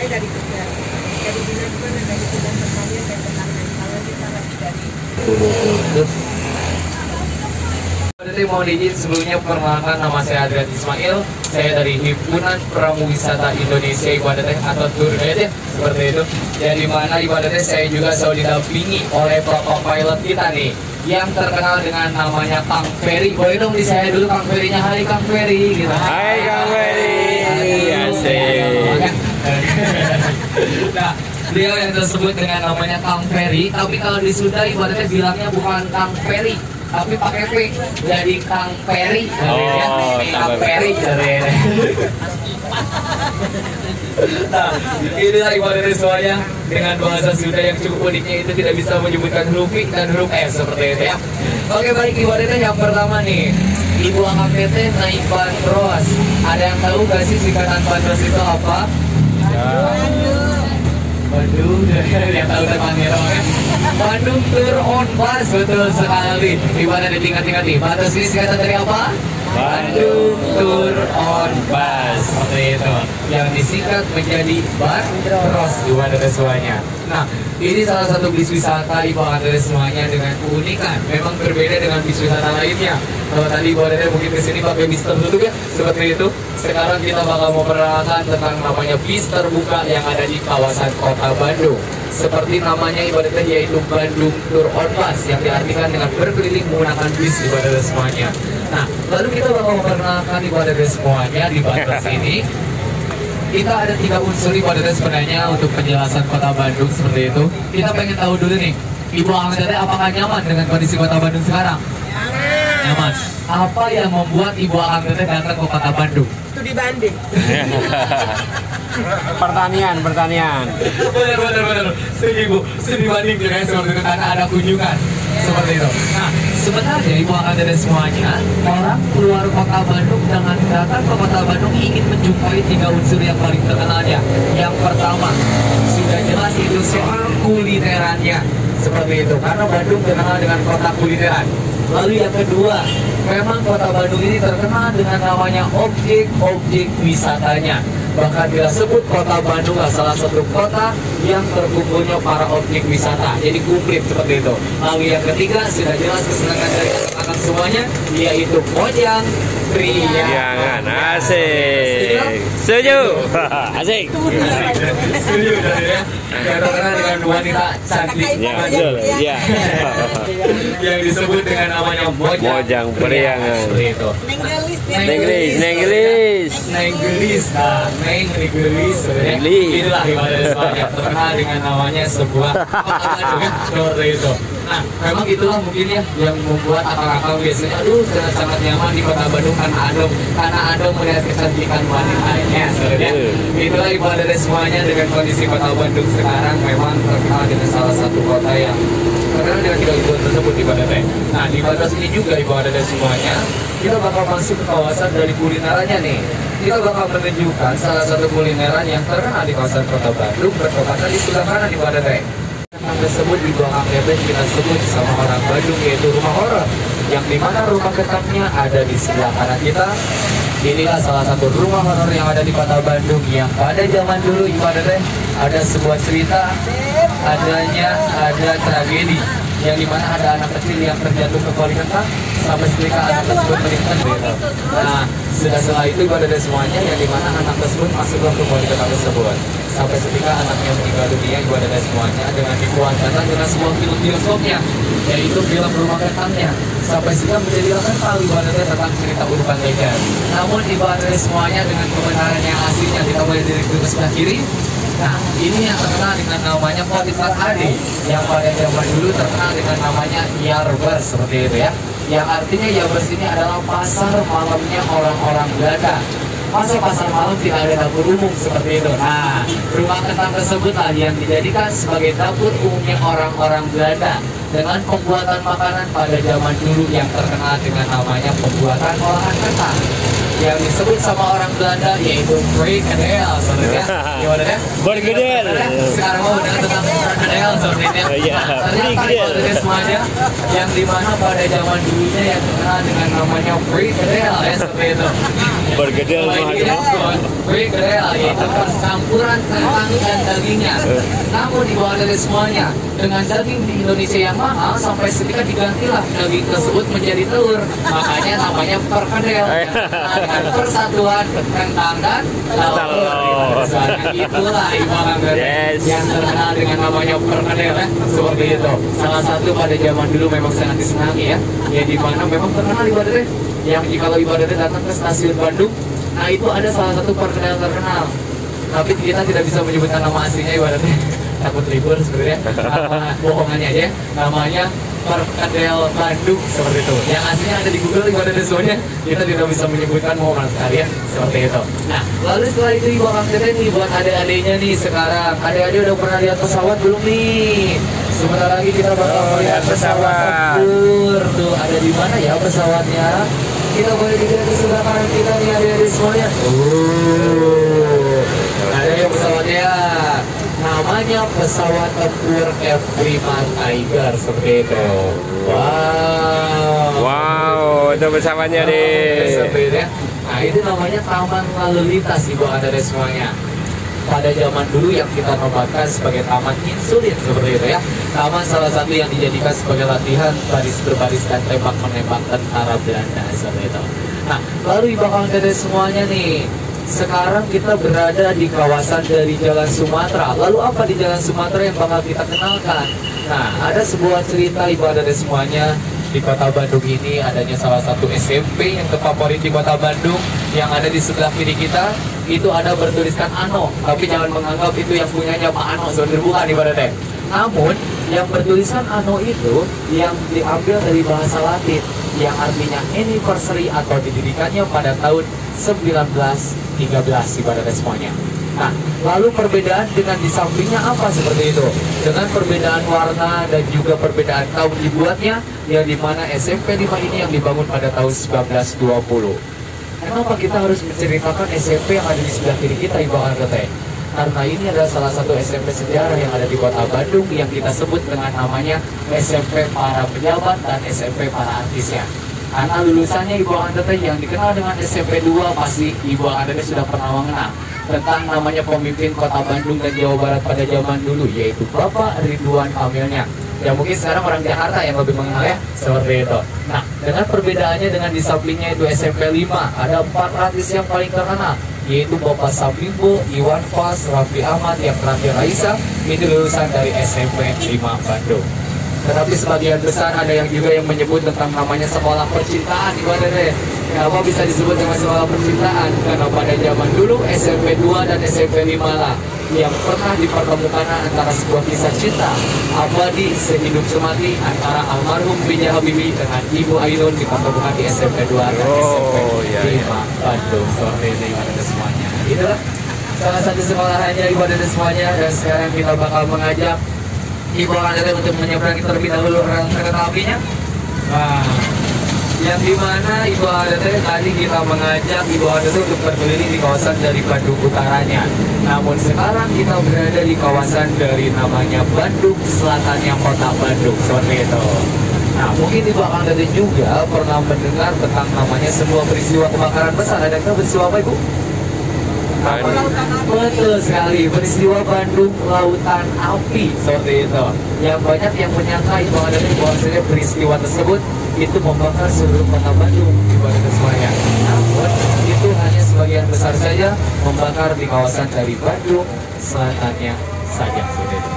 saya dari kerja, dari dinas dan dari dinas pertanian dan peternakan. Kalau kita lagi dari Terus mau izin sebelumnya perkenalkan, nama saya Adrian Ismail. Saya dari Himpunan Pramu Wisata Indonesia Ibadatnya atau tour guide ya, seperti itu. Jadi mana ibadatnya saya juga selalu didampingi oleh Bapak pilot kita nih yang terkenal dengan namanya Kang Ferry. Boleh dong di saya dulu Kang Ferry-nya. Hai Kang Ferry gitu. Hai Kang Ferry. Asik. Nah, beliau yang tersebut dengan namanya Kang Ferry, tapi kalau di Sunda ibaratnya bilangnya bukan Kang Ferry, tapi pakai P, jadi Kang Ferry. Kang Ferry jadi. Nah, inilah ibaratnya semuanya dengan bahasa Sunda yang cukup uniknya itu tidak bisa menyebutkan huruf I dan huruf F seperti itu ya. Oke baik, ibaratnya yang pertama nih, Ibu AKPT naik bandros. Ada yang tahu gak sih singkatan bandros itu apa? Bandung, yang tahu temannya dong ya. Bandung Tour on Bus, betul sekali. Ibarat ditingkat-tingkat nih, batas ini singkatan dari apa? Bandung Tour on Bus, seperti itu. Yang disingkat menjadi Bandros, ibarat semuanya. Nah, ini salah satu bis wisata ibarat semuanya dengan keunikan. Memang berbeda dengan bis wisata lainnya. Kalau tadi ibaratnya mungkin kesini pakai bis tertutup ya, seperti itu. Sekarang kita bakal memperkenalkan tentang namanya bis terbuka yang ada di kawasan kota Bandung. Seperti namanya ibaratnya yaitu Bandung Tour on Bus, yang diartikan dengan berkeliling menggunakan bis ibaratnya semuanya. Nah, lalu kita bakal memperkenalkan ibaratnya semuanya di Bandros ini. Kita ada 3 unsur ibaratnya sebenarnya untuk penjelasan kota Bandung seperti itu. Kita pengen tahu dulu nih, Ibu Angga apakah nyaman dengan kondisi kota Bandung sekarang? Nyaman. Apa yang membuat Ibu Angga datang ke kota Bandung? studi banding. Pertanian. Benar. Studi banding juga seperti itu karena ada kunjungan seperti itu. Nah, sebenarnya Ibu Angga dan semuanya, orang keluar kota Bandung dengan datang ke kota Bandung ingin menjumpai 3 unsur yang paling terkenalnya. Yang pertama, sudah jelas itu soal kulinerannya. Seperti itu, karena Bandung terkenal dengan kota kulineran. Lalu yang kedua, memang kota Bandung ini terkenal dengan namanya objek-objek wisatanya. Bahkan disebut kota Bandung salah satu kota yang terkumpulnya para objek wisata. Jadi komplit seperti itu. Lalu yang ketiga, sudah jelas kesenangan dari anak-anak semuanya, yaitu Mojang Priangan. Asik. Setuju. Asik. Setuju ya. Yang terkenal dengan wanita cantik. Ya, betul. Ya. Yang disebut dengan namanya Mojang Priangan. Seperti itu. Nenggelis. Nenggelis. Inilah ibadah semuanya terkenal dengan namanya sebuah kota Bandung seperti itu. Nah, memang itulah mungkin ya yang membuat akal-akal biasanya, aduh sangat nyaman di kota Bandung karena Anda melihat kecantikan wanitanya. Sebenarnya itulah ibadah semuanya dengan kondisi kota Bandung sekarang memang terkenal dengan salah satu kota yang terkenal dengan 3 unsur tersebut ibadahnya. Nah, di batas ini juga ibadah semuanya kita bakal masuk ke kawasan dari kulinerannya nih. Kita bakal menunjukkan salah satu kulineran yang terkenal di kawasan kota Bandung, bertepatan di sebelah kanan ibadahnya. Yang tersebut di belakang bebek kita sebut sama orang Bandung yaitu rumah horor, yang dimana rumah ketangnya ada di sebelah kanan kita. Inilah salah satu rumah horor yang ada di kota Bandung yang pada zaman dulu ibadahnya ada sebuah cerita ada tragedi yang dimana ada anak kecil yang terjatuh ke koli kentang sampai seketika anak tersebut meninggal. Nah, setelah itu ada semuanya yang dimana anak tersebut masuklah ke koli kentang tersebut sampai seketika anaknya meninggal dunia. Ada semuanya dengan dikuatkan dengan sebuah film bioskopnya, yaitu film Rumah Kentangnya, sampai sehingga menjadikan hal ibadahnya tentang cerita urban legend. Namun ibadahnya semuanya dengan kebenaran yang aslinya. Kita boleh dari sebelah kiri. Nah, ini yang terkenal dengan namanya Potifar HD, yang pada zaman dulu terkenal dengan namanya Yarbers seperti itu ya. Yang artinya Yarbers ini adalah pasar malamnya orang-orang Belanda. Masa pasar malam tidak ada dapur umum seperti itu. Nah, rumah kentang tersebutlah yang dijadikan sebagai dapur umumnya orang-orang Belanda dengan pembuatan makanan pada zaman dulu yang terkenal dengan namanya pembuatan olahan kentang yang disebut sama orang Belanda yaitu frikadel. Sebenarnya gimana ya? Bergedel. Sekarang mau dengan tentang frikadel sebenarnya. Ternyata semuanya yang dimana pada zaman dulunya yang terkenal dengan namanya frikadel ya seperti itu. Bergedel semua. Bergedel yaitu percampuran kentang dan dagingnya. Namun di bawah dari semuanya, dengan daging di Indonesia yang mahal, sampai seketika digantilah daging tersebut menjadi telur. Makanya namanya perkedel. Dengan persatuan kentang dan telur. Itulah ibarat yang terkenal dengan namanya perkedel ya. Seperti itu. Salah satu pada zaman dulu memang sangat disenangi ya. Ya di mana memang terkenal ibaratnya. Yang jika ibaratnya datang ke stasiun Bandung, nah itu ada salah satu perkedel terkenal. Tapi kita tidak bisa menyebutkan nama aslinya ibaratnya. Takut libur sebenarnya. Bohongannya aja. Namanya perkedel Bandung seperti itu. Yang aslinya ada di Google ibaratnya semuanya. Kita tidak bisa menyebutkan mohon sekalian seperti itu. Nah, lalu setelah itu Ibu Kang Teteh nih buat adik-adiknya nih sekarang. Adik-adik udah pernah lihat pesawat belum nih? Sebentar lagi kita bakal melihat pesawat tempur. Tuh ada di mana ya pesawatnya? Kita boleh dilihat di sebelah kanan kita nih adik-adik semuanya. Ada yang pesawatnya. Namanya pesawat tempur F5 Tiger seperti itu. Wow. Wow, itu pesawatnya deh. Seperti itu ya. Nah itu namanya taman lalu lintas Ibu ada semuanya. Pada zaman dulu yang kita nobatkan sebagai taman insulin seperti itu ya. Taman salah satu yang dijadikan sebagai latihan baris berbaris dan tembak menembak tentara Belanda seperti itu. Nah lalu Ibu ada semuanya nih. Sekarang kita berada di kawasan dari Jalan Sumatera. Lalu apa di Jalan Sumatera yang bakal kita kenalkan? Nah, ada sebuah cerita ibadah dari semuanya. Di kota Bandung ini adanya salah satu SMP yang terfavorit di kota Bandung. Yang ada di sebelah kiri kita, itu ada bertuliskan Ano. Tapi jangan menganggap itu yang punyanya Pak Ano, sebenarnya bukan ibaratnya. Namun, yang bertuliskan Ano itu yang diambil dari bahasa Latin. Yang artinya anniversary atau didirikannya pada tahun 1913 ibaratnya semuanya. Nah, lalu perbedaan dengan di sampingnya apa seperti itu? Dengan perbedaan warna dan juga perbedaan tahun dibuatnya, yang dimana SMP 5 ini yang dibangun pada tahun 1920. Kenapa kita harus menceritakan SMP yang ada di sebelah kiri kita, Ibu Artete? Karena ini adalah salah satu SMP sejarah yang ada di kota Bandung yang kita sebut dengan namanya SMP para pejabat dan SMP para artisnya. Karena lulusannya Ibu Andete yang dikenal dengan SMP 2 pasti Ibu Andete sudah pernah mengenal tentang namanya pemimpin kota Bandung dan Jawa Barat pada zaman dulu, yaitu Bapak Ridwan Kamilnya. Ya mungkin sekarang orang Jakarta yang lebih mengenal ya, seperti itu. Nah, dengan perbedaannya dengan di sampingnya itu SMP 5, ada 4 artis yang paling terkenal, yaitu Bapak Samimbo, Iwan Fals, Raffi Ahmad, yang terakhir Raisa, itu lulusan dari SMP 5 Bandung. Tetapi sebagian besar ada yang juga yang menyebut tentang namanya sekolah percintaan ibaratnya. Kenapa bisa disebut dengan sekolah percintaan? Karena pada zaman dulu SMP 2 dan SMP 5 lah yang pernah dipertemukan antara sebuah kisah cinta abadi sehidup semati antara almarhum B.J. Habibie dengan Ibu Ainun dipertemukan di SMP 2 dan SMP 5 Bandung. Seperti ini ibaratnya semuanya. Itulah salah satu sekolahannya ibaratnya semuanya, dan sekarang kita bakal mengajak Ibu Andete untuk menyeberangi terlebih dahulu rel kereta apinya. Nah, yang dimana Ibu Andete tadi kita mengajak Ibu Andete untuk berkeliling di kawasan dari Bandung utaranya. Namun sekarang kita berada di kawasan dari namanya Bandung Selatannya kota Bandung, seperti itu. Nah, mungkin Ibu Andete juga pernah mendengar tentang namanya sebuah peristiwa kebakaran besar. Adakah peristiwa apa Ibu? Betul sekali, peristiwa Bandung Lautan Api seperti itu. Yang banyak yang menyangka itu adalah bahwasanya peristiwa tersebut itu membakar seluruh kota Bandung ibaratnya semuanya. Namun itu hanya sebagian besar saja membakar di kawasan dari Bandung Selatannya saja seperti itu.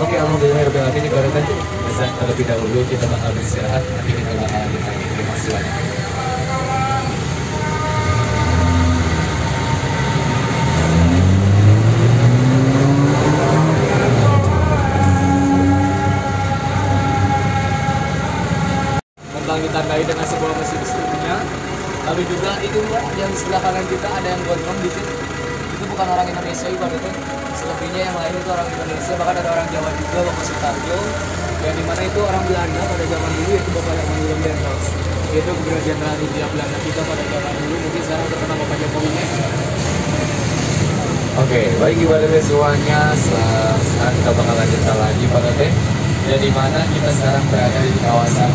Oke, alhamdulillah ini ibaratnya pesan terlebih dahulu kita bakal beristirahat, nanti kita bakal lanjut lagi. Terima kasih banyak. Ditandai dengan sebuah mesin listriknya. Lalu juga itu yang di sebelah kanan kita ada yang gondrong di sini. Itu bukan orang Indonesia ibaratnya. Selebihnya yang lain itu orang Indonesia, bahkan ada orang Jawa juga, Bapak Sutarjo. Yang dimana itu orang Belanda pada zaman dulu, itu Bapak Herman Willem Dendels. Itu Gubernur Jenderal Hindia Belanda kita pada zaman dulu, mungkin sekarang terkenal Bapak Jokowi. Oke, baik ibaratnya semuanya. Sekarang kita bakal lanjut lagi pada teh. yang dimana kita sekarang berada di kawasan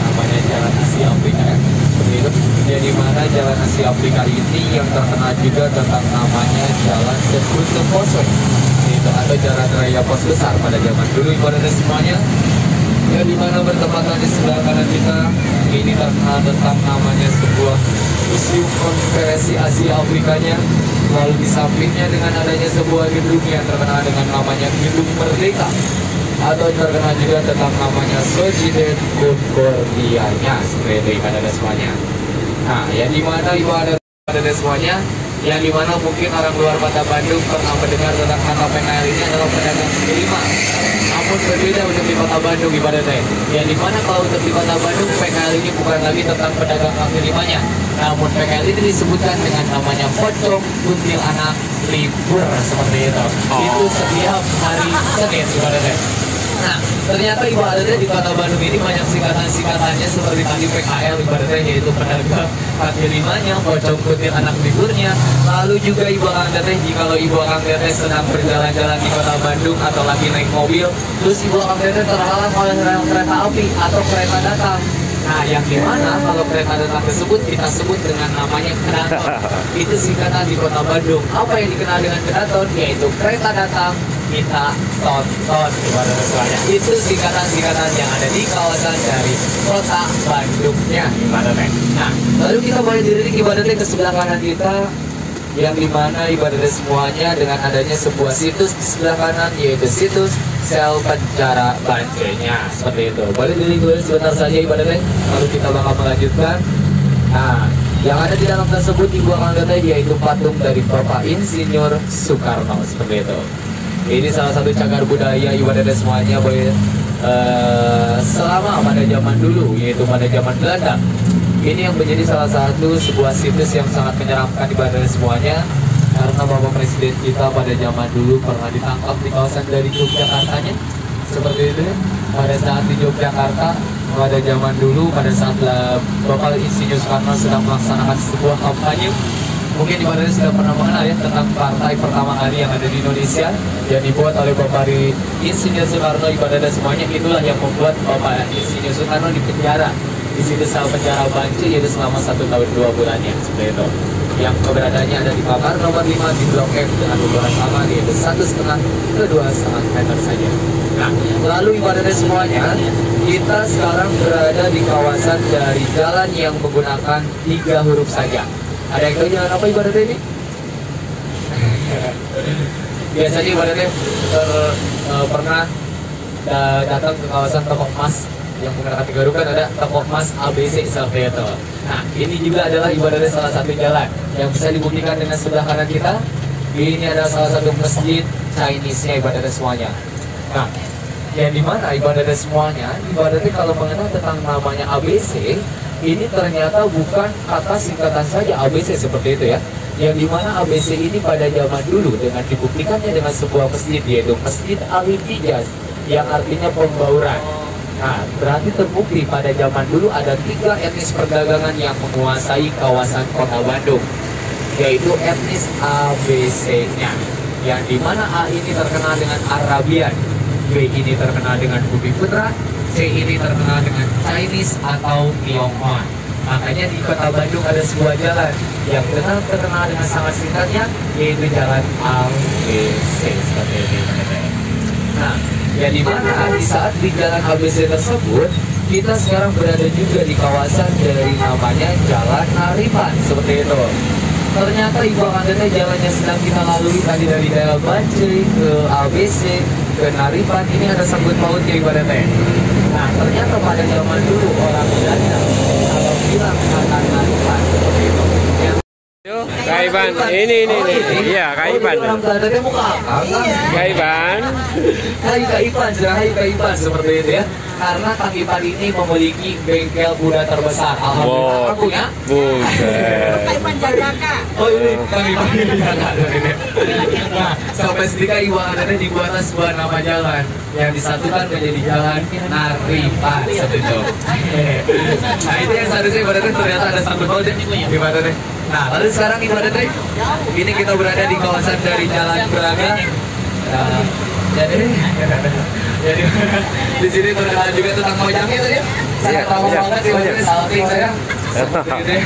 namanya Jalan Asia Afrika ya. Seperti itu. Yang dimana Jalan Asia Afrika ini yang terkenal juga tentang namanya Jalan Sebutu Poswe. Itu atau Jalan Raya Pos Besar pada zaman dulu ibaratnya semuanya. Yang dimana bertepatan di sebelah kanan kita ini terkenal tentang namanya sebuah museum konferensi Asia Afrikanya. Lalu di sampingnya dengan adanya sebuah gedung yang terkenal dengan namanya Gedung Merdeka atau terkenal juga tentang namanya Sociedad Concordianya seperti itu ibadah semuanya. Nah, yang dimana ibadah semuanya, yang dimana mungkin orang luar kota Bandung pernah mendengar tentang kata PKL ini adalah pedagang kaki lima. Namun berbeda untuk di kota Bandung ibaratnya. Yang dimana kalau untuk di kota Bandung PKL ini bukan lagi tentang pedagang kaki limanya, namun PKL ini disebutkan dengan namanya pocong kuntil anak libur seperti itu. Itu setiap hari Senin ibaratnya. Nah, ternyata ibaratnya di kota Bandung ini banyak singkatan-singkatannya seperti tadi PKL ibaratnya yaitu pedagang kaki limanya, pocong kuntil anak liburnya. Lalu juga ibu Kang Teteh, jikalau ibu Kang Teteh sedang berjalan-jalan di kota Bandung atau lagi naik mobil, terus ibu Kang Teteh terhalang oleh rel kereta api atau kereta datang. Nah, yang dimana kalau kereta datang tersebut kita sebut dengan namanya kedaton. Itu singkatan di kota Bandung. Apa yang dikenal dengan kedaton? Yaitu kereta datang kita tonton ibadah semuanya. Itu singkatan-singkatan yang ada di kawasan dari kota Bandungnya ibaratnya. Nah, lalu kita boleh dilirik ibaratnya ke sebelah kanan kita, yang dimana ibaratnya semuanya dengan adanya sebuah situs di sebelah kanan yaitu situs sel penjara Banjainya seperti itu. Boleh dilirik sebentar saja ibaratnya, lalu kita bakal melanjutkan. Nah, yang ada di dalam tersebut ibu Kang Teteh yaitu patung dari Bapak Insinyur Soekarno seperti itu. Ini salah satu cagar budaya ibaratnya semuanya boleh selama pada zaman dulu yaitu pada zaman Belanda. Ini yang menjadi salah satu sebuah situs yang sangat menyeramkan ibaratnya semuanya, karena Bapak Presiden kita pada zaman dulu pernah ditangkap di kawasan dari Yogyakartanya seperti itu. Pada saat di Yogyakarta pada zaman dulu pada saat Bapak Insinyur Soekarno sedang melaksanakan sebuah kampanye. Mungkin ibaratnya sudah pernah mengenal ya tentang partai pertama kali yang ada di Indonesia yang dibuat oleh Bapak Insinyur Soekarno ibaratnya semuanya. Itulah yang membuat Bapak Insinyur Soekarno dipenjara di situ sel penjara Banjai yaitu selama 1 tahun 2 bulannya seperti itu. Yang keberadaannya ada di kamar nomor 5 di Blok F dengan ukuran sama yaitu 1,5 ke 2,5 meter saja. Nah, lalu ibaratnya semuanya kita sekarang berada di kawasan dari jalan yang menggunakan 3 huruf saja. Ada yang tahu jalan apa ibaratnya ini? Biasanya ibaratnya pernah datang ke kawasan toko emas yang menggunakan 3 huruf kan ada toko emas ABC seperti itu. Nah, ini juga adalah ibaratnya salah satu jalan yang bisa dibuktikan dengan sebelah kanan kita. Ini adalah salah satu masjid Chinese-nya ibaratnya semuanya. Nah, yang dimana ibaratnya semuanya, ibaratnya kalau mengenal tentang namanya ABC, ini ternyata bukan kata singkatan saja ABC seperti itu ya. Yang dimana ABC ini pada zaman dulu dengan dibuktikannya dengan sebuah masjid yaitu Masjid Al-Hijaz yang artinya pembauran. Nah, berarti terbukti pada zaman dulu ada 3 etnis perdagangan yang menguasai kawasan kota Bandung, yaitu etnis ABC-nya, yang dimana A ini terkenal dengan Arabian, B ini terkenal dengan Bumi Putra, C ini terkenal dengan Chinese atau Tionghoa. Makanya di kota Bandung ada sebuah jalan yang terkenal dengan sangat singkatnya, yaitu Jalan ABC seperti ini. Nah, ya dimana di saat di jalan ABC tersebut kita sekarang berada juga di kawasan dari namanya Jalan Naripan seperti itu. Ternyata ibu Kang Teteh jalannya sedang kita lalui tadi dari daerah Banjai ke ABC ke Naripan ini ada sangkut pautnya ibaratnya. Nah, ternyata pada zaman dulu orang Belanda kalau bilang kata Naripan seperti itu. Kaiban, ini, iya Kaiban. Orang Belanda muka Kaiban. Kaiban seperti itu ya. Karena Kang Ipan ini memiliki bengkel kuda terbesar. Alhamdulillah Wow. punya. Buset. Kaipan Jakarta. Oh ini Kang Ipan ini Nah, sampai sedikit ibu adanya dibuatlah sebuah nama jalan yang disatukan menjadi Jalan Naripan seperti itu. Nah, itu yang seharusnya ibaratnya ternyata ada satu baut ya ibaratnya. Nah, lalu sekarang ibaratnya ini kita berada di kawasan dari Jalan Braga. jadi di sini terkenal juga tentang mojangnya tadi ya. Sangat tahu banget sih ini salting saya. Seperti itu ya.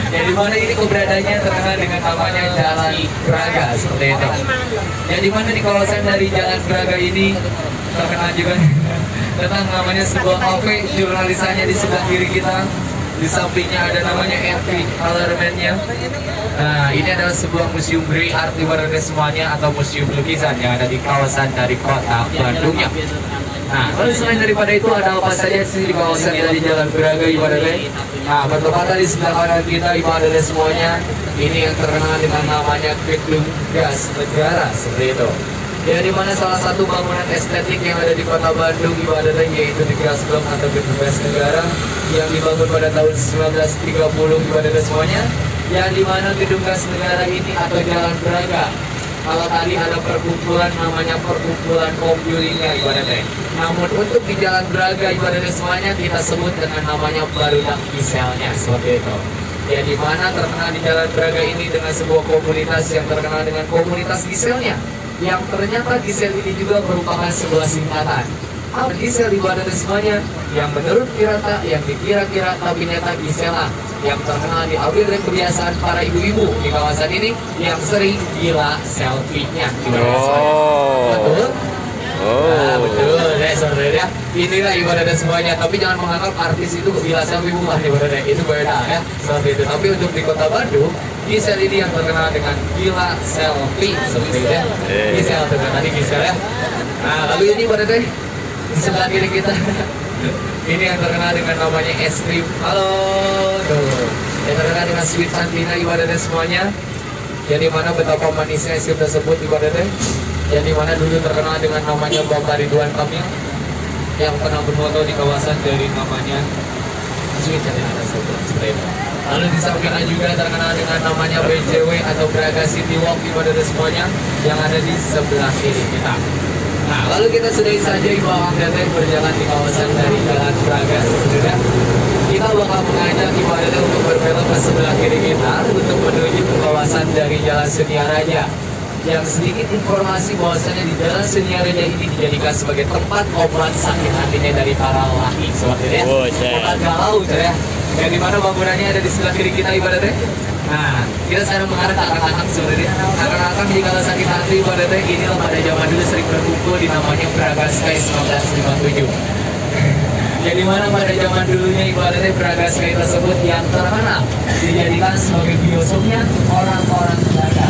Ya di mana ini keberadaannya terkenal dengan namanya Jalan Braga seperti itu. Ya di mana di kawasan dari Jalan Braga ini terkenal juga tentang namanya sebuah kafe jurnalisannya di sebelah kiri kita. Di sampingnya ada namanya Epic Colorman-nya. Nah, ini adalah sebuah museum Grey Art ibaratnya semuanya atau museum lukisan yang ada di kawasan dari kota Bandungnya. Nah, lalu selain daripada itu ada apa saja sih di kawasan dari Jalan Braga ibaratnya? Nah, bertepatan di sebelah kanan kita ibaratnya semuanya ini yang terkenal dengan namanya Gedung Gas Negara seperti itu. Ya, di mana salah satu bangunan estetik yang ada di kota Bandung ibaratnya yaitu di Gas Blok atau Gedung Gas Negara yang dibangun pada tahun 1930 ibaratnya semuanya. Yang di mana Gedung Gas Negara ini atau Jalan Braga, kalau tadi ada perkumpulan namanya perkumpulan kompulinya ibaratnya. Namun untuk di Jalan Braga ibaratnya semuanya kita sebut dengan namanya Barudak Giselnya seperti itu. Ya, di mana terkenal di Jalan Braga ini dengan sebuah komunitas yang terkenal dengan komunitas Giselnya. Yang ternyata Gisel ini juga merupakan sebuah singkatan. Apa Gisel ibaratnya semuanya? Yang menurut Kirata, yang dikira-kira tapi nyata Gisela, yang terkenal diambil dari kebiasaan para ibu-ibu di kawasan ini yang sering gila selfie-nya. Betul? Nah, betul deh saudara. Inilah ibaratnya semuanya. Tapi jangan menganggap artis itu gila selfie, bukan ibaratnya. Itu beda ya. Seperti itu. Tapi untuk di kota Bandung, Gisel ini yang terkenal dengan gila selfie seperti itu ya. Gisel terkenal tadi Gisel ya. Nah, lalu ini ibaratnya di sebelah kiri kita. Ini yang terkenal dengan namanya es krim. Halo, tuh. Yang terkenal dengan sweet cantina ibaratnya semuanya. Yang dimana betapa manisnya es krim tersebut ibaratnya. Yang dimana dulu terkenal dengan namanya Bapak Ridwan Kamil yang pernah berfoto di kawasan dari namanya sweet cantina tersebut. Seperti itu. Lalu di sampingnya juga terkenal dengan namanya BCW atau Braga City Walk ibaratnya semuanya yang ada di sebelah kiri kita. Nah, lalu kita sudahi saja ibadah datang berjalan di kawasan dari Jalan Braga sebenarnya. Kita bakal mengajak ibadah untuk berbelok ke sebelah kiri kita untuk menuju ke kawasan dari Jalan Seniaraja. Yang sedikit informasi bahwasanya di Jalan Seniaraja ini dijadikan sebagai tempat obat sakit hatinya dari para lelaki seperti itu. Obat galau ya. Yang dimana bangunannya ada di sebelah kiri kita ibaratnya. Nah, kita sekarang mengarah ke akang-akang sebenarnya. Akang-akang di kalau sakit hati ibaratnya inilah pada zaman dulu sering berkumpul di namanya Braga Sky 1957. Yang dimana pada zaman dulunya ibaratnya Braga Sky tersebut yang terkenal dijadikan sebagai bioskopnya orang-orang Belanda.